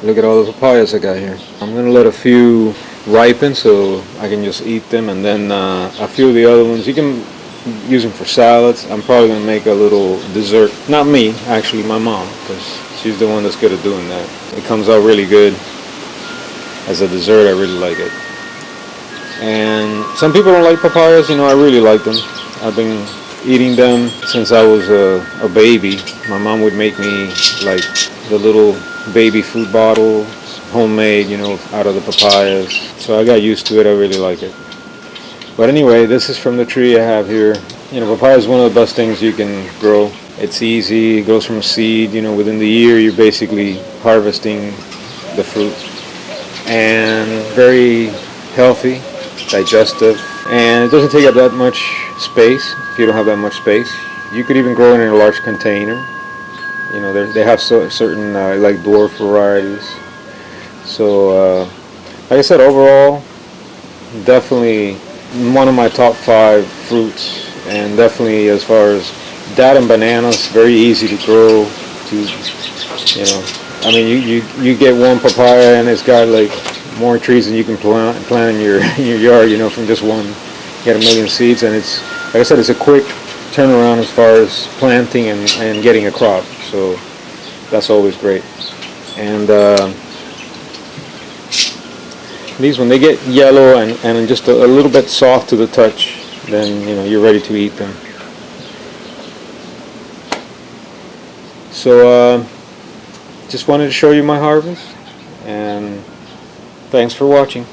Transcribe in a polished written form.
Look at all the papayas I got here. I'm gonna let a few ripen so I can just eat them, and then a few of the other ones you can use them for salads. I'm probably gonna make a little dessert. Not me, actually, my mom, because she's the one that's good at doing that. It comes out really good as a dessert. I really like it. And some people don't like papayas. I really like them. I've been eating them since I was a baby. My mom would make me like the little baby food bottles, homemade, out of the papayas. So I got used to it. I really like it. But anyway, this is from the tree I have here. Papaya is one of the best things you can grow. It's easy. It grows from a seed. Within the year, you're basically harvesting the fruit. And very healthy, digestive, and it doesn't take up that much space if you don't have that much space. You could even grow it in a large container. They have certain like dwarf varieties. So, like I said, overall, definitely one of my top 5 fruits, and definitely as far as that and bananas, very easy to grow. I mean, you get one papaya and it's got like more trees than you can plant in your in your yard. From just one, you get a million seeds, and it's, like I said, it's a quick turnaround as far as planting and getting a crop. So that's always great. And these, when they get yellow and just a little bit soft to the touch, then you're ready to eat them. So just wanted to show you my harvest, and thanks for watching.